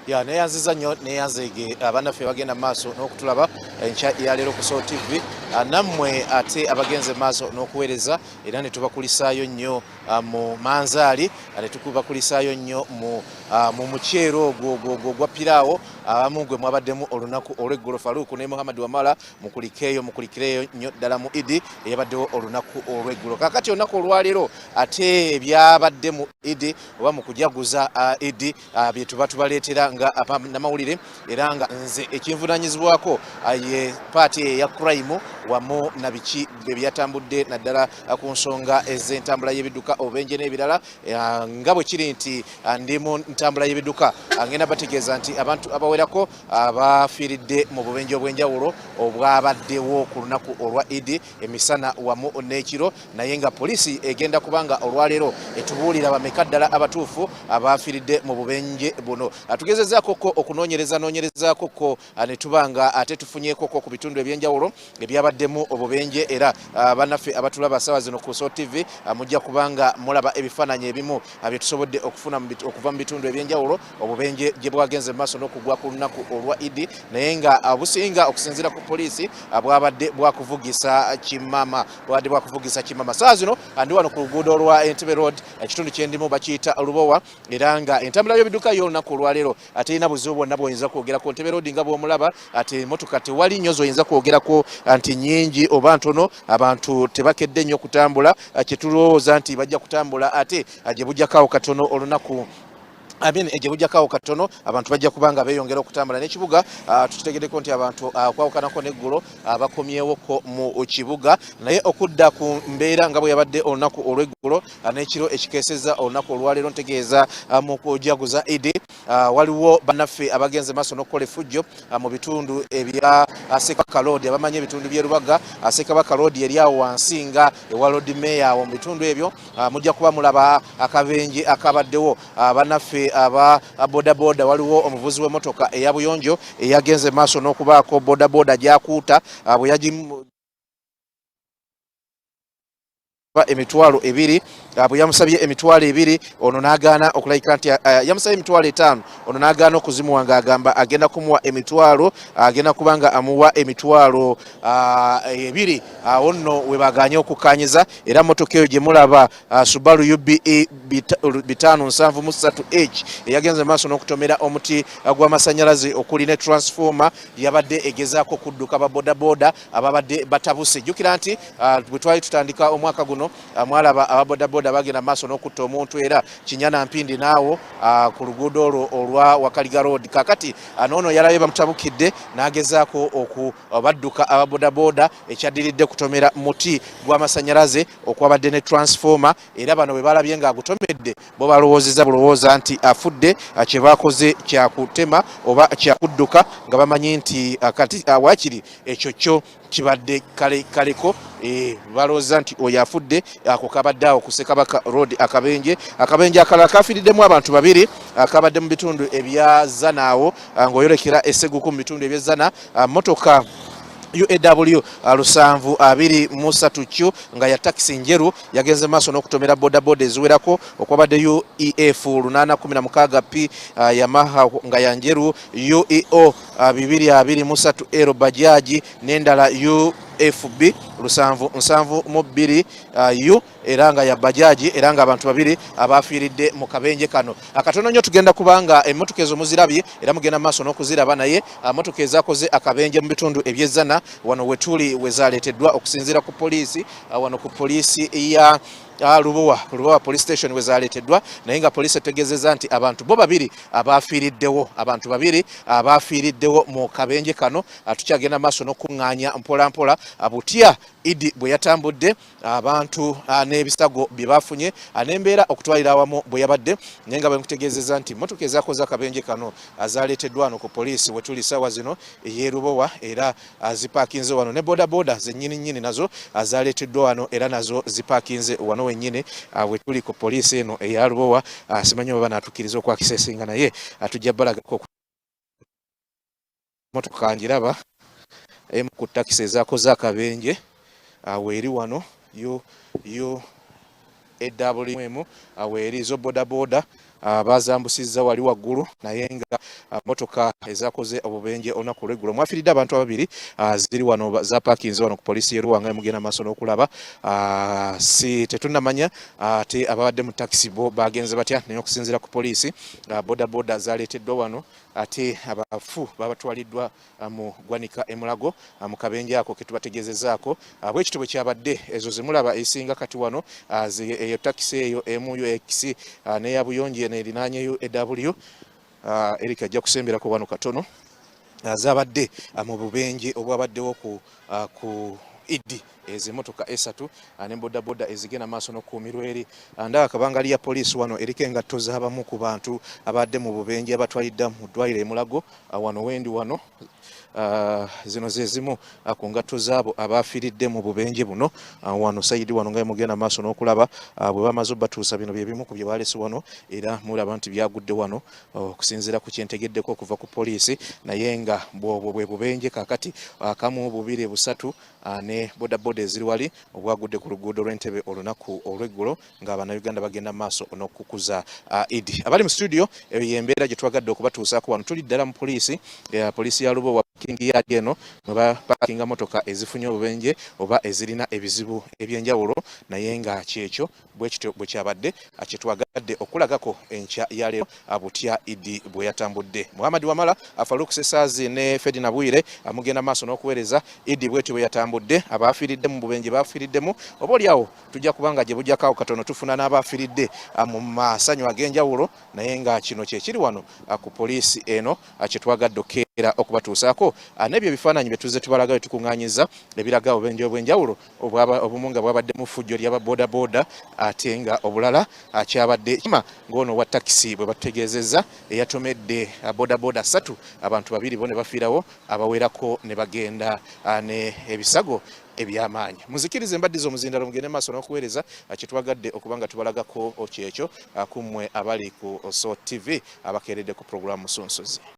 ya neyanziza nnyo neyanzege abannaffe bagenda maaso n'okutulaba enkya ya leero ku Soul TV nammwe ate abagenze maaso n'okuweereza era ne tubakulisaayo nnyo mu manzaali ne tukubakulisaayo nnyo mu muceero ogwo gwa piraawo abamu gwe mwabaddemu olunaku olw'eggulo Faruku ne Muhammad Wamala mukulikireyo nnyo ddala mu Idi eyabaddewo olunaku olw'eggulo. Kaakati olunaku olwaleero ate ebyabadde mu Idi oba mu kujaguza Idi bye tuba tubaleetera nga namawulire era nga nze ekinvunanyizibwako ye paati ya crime wamu na biki byatambudde naddala ku nsonga ez'entambula y'ebidduka obenje n'ebirala nga bwe kiri nti ndi mu ntambula y'ebidduka ngenda bategeeza nti abantu abawerako abafiiridde mu bubenje obw'enjawulo obwabaddewo ku lunaku olwa Idi emisana wamu n'ekiro naye nga poliisi egenda kubanga olwaleero etubuulira bameka ddala abatuufu abafiiridde mu bubenje buno. Tugezezaako okunoonyerezaako ne tubanga ate tufunyeekoko ku bitundu ebyenjawulo ebyabaddemu obubenje era bannaffe abatulaba ssaawa zino ku Soul TV mujja kubanga mulaba ebifaananyi ebimu bye tusobodde okufuna okuva mu bitundu ebyenjawulo obubenje gye bwagenze mu maaso n'okugwa ku lunaku olwa Idi naye nga businga okusinziira ku poliisi bwabadde bwakuvugisa kimama ssaawa zino ndi wano ku luguudo olwa Entebbe Road ekitundu kyendimu bakiyita Lubowa era nga entambula y'ebidduka y'olunaku olwaleero terina buzibu bwonna bw'oyinza kwogerako. Entebbe Road nga bw'omulaba ate emmotoka tewali nnyo z'oyinza kwogerako nti nnyingi oba ntono abantu tebakedde nnyo kutambula kyetulowooza nti bajja kutambula ate gye bujjakaawo katono olunaku gye bujjakaawo katono abantu bajja kubanga beeyongera okutambula n'ekibuga tukitegeddeko nti abantu okwawukanako n'eggulo bakomyewoko mu kibuga naye okudda ku mbeera nga bwe yabadde olunaku olw'eggulo n'ekiro ekikeesezza olunaku olwaleero ntegeeza mu kujaguza Idi waliwo bannaffe abagenze maaso n'okukola effujjo mu bitundu ebya Ssekabaka Road abamanyi ebitundu by'e Lubaga Ssekabaka Road eri awo wansi nga ewa Road Mayor mu bitundu ebyo mujja kuba mulaba akabenje akabaddewo bannaffe aba bodaboda waliwo omuvuzi w'emmotoka eya buyonjo eyagenze maaso n'okubaako bodaboda gyakuuta bwe emitwalo 2 bwe yamusabye emitwalo 2 ono n'agaana okulayika nti yamusabye emitwalo 5 ono n'agaana okuzimuwa ng'agamba agenda kumuwa emitwalo agenda kubanga amuwa emitwalo 2 awo nno we baganye okukkaanyiza era mmotoka eyo gye mulaba Subaru UBE 573H eyagenze maaso n'okutomera omuti gw'amasannyalaze okuli ne transformer yabadde egezaako kudduka babodaboda ababadde batabuse. Jjukira nti bwe twali tutandika omwaka guno mwalaba ababodaboda bagenda maaso n'okutta omuntu era Kinyana Mpindi naawo ku luguudo olwo olwa Wakaliga Road. Kaakati noono yalabe bamutabukidde n'agezaako okubadduka ababodaboda ekyaddiridde kutomera muti gw'amasannyalaze okwabadde ne transformer era bano bwe balabye ng'agutomedde bo balowoozeza bulowooza nti afudde kye baakoze kyakutema oba kyakudduka nga bamanyi nti kati waakiri ekyo kyo kibadde kaleko balowooza nti oyo afudde ako kabadde awo ku Ssekabaka Road akabenje akalala kafiiriddemu abantu 2 akabadde mu bitundu ebya Zana awo ng'oyolekera Esseguku mu bitundu eby'Ezana motoka UAW 723 nga ya taxi njeru yagenze maaso n'okutomera bodaboda eziwerako okwabadde UEF 816P Yamaha nga ya njeru UEO 223 bajaji n'endala UFB 772 U era nga ya bajaji era nga abantu 2 abafiiridde mu kabenje kano. Akatono nnyo tugenda kubanga emmotoka ezo muzirabye era mugenda maaso n'okuziraba naye emmotoka ezaakoze akabenje mu bitundu eby'Ezana wano wetuli wezaaleeteddwa okusinziira ku poliisi wano ku poliisi ya Lubowa police station wezaaleeteddwa naye nga poliisi etegeezezza nti abantu bo 2 abafiiriddewo mu kabenje kano tukyagenda maaso n'okuŋŋaanya mpola butya Idi bwe yatambudde abantu n'ebisago bye bafunye n'embeera okutwalira awamu bwe yabadde naye nga bamutegeezezza nti mmotoka ezaakoze akabenje kano azaaleeteddwa wano ku poliisi wetuli ssaawa zino ey'e Lubowa era zipaakinze wano ne bodaboda zennyini nazo azaaleeteddwa wano era nazo zipaakinze wano wennyini wetuli ku poliisi eno eya Lubowa. Simanyi oba naatukkiriza okwakisa esinga naye tujja balagako mmotoka ngiraba emu ku takisi ezaakoze akabenje weeri wano yo EWM weeri zo bodaboda bazambusizza wali waggulu naye nga motoka ezakoze obubenje olunaku lw'eggulo mwafiiridde abantu ababiri ziri wano za parkings wano ku poliisi y'e Ruwanga mugenda maaso n'okulaba si tetunnamanya ate ababadde mu taxi bo bagenze batya naye okusinziira ku poliisi bodaboda zaleeteddwa wano ate abafu babatwaliddwa mu ggwanika e Mulago mu kabenje ako ke tubategeezezaako bwekityo bwe kyabadde ezo zemulaba esinga kati wano eyo taxi eyo emu UX n'eya Buyonje n'erinaanyeyo EW Eric ajja kusemberako wano katono zabadde mu bubenje obwabaddewo ku Idi ezimotoka esatu n'embodaboda ezigenda maaso n'okkuumirwa eri ndaba kabanga liya poliisi wano eriko engatto z'abamu ku bantu abadde mu bubenje abatwalidda mu ddwaliro e Mulago wano wendi wano zino ze zimu ku ngatto zaabo abafiiridde mu bubenje buno wano sayidi wano nga mugenda maaso n'okulaba bwe bamaze obbatuusa bino bye bimu ku bye balese wano era mulaba nti byagudde wano okusinziira ku kyentegeddeko okuva ku poliisi naye nga bwobwo bwe bubenje kakati akamu bubiri busatu ne bodaboda eziri wali obwagudde ku luguudo lw'Entebbe olunaku olw'eggulo ng'Abannayuganda bagenda maaso n'okukuza Idi. Abali mu studio eyo y'embeera gye twagadde okubatuusaako wano tuli ddala mu poliisi ya Lubowa parking yard eno mwe bapakinga motoka ezifunye obubenje oba ezirina ebizibu eby'enjawulo naye nga kyekyo bwekityo bwe kyabadde kye twagadde okulagako enkya ya leero butya Idi bwe yatambudde. Muhammad Wamala Farouk Sesaazi ne Fedina Bwire amugenda maaso n'okuweereza Idi bwetyo bwe yatambudde abafiiridde mu bubenje bafiiriddemu oba oliawo tujja kubanga gye bujjakaawo katono tufuna n'abafiiridde mu masanyu ag'enjawulo naye nga kino kye kiri wano ku poliisi eno kye twagadde era okubatuusaako n'ebyo ebifaananyi bye tuzze tubalagayo tukuŋŋaanyiza ebiraga obubenje obw'enjawulo obumu nga bwabadde mu ffujjo ly'ababodaboda ate nga obulala kyabadde kima ng'ono wa takisi bwe batutegeezezza eyatomedde bodaboda 3 abantu 2 bo ne bafiirawo abawerako ne bagenda ne ebisago ebyamaanyi. Muzikirize mbaddiza omuzindalo mugende maaso n'okuweereza kye twagadde okubanga tubalagako kyekyo kummwe abali ku SOT TV abakeeredde ku pulogulaamu Sunsozi.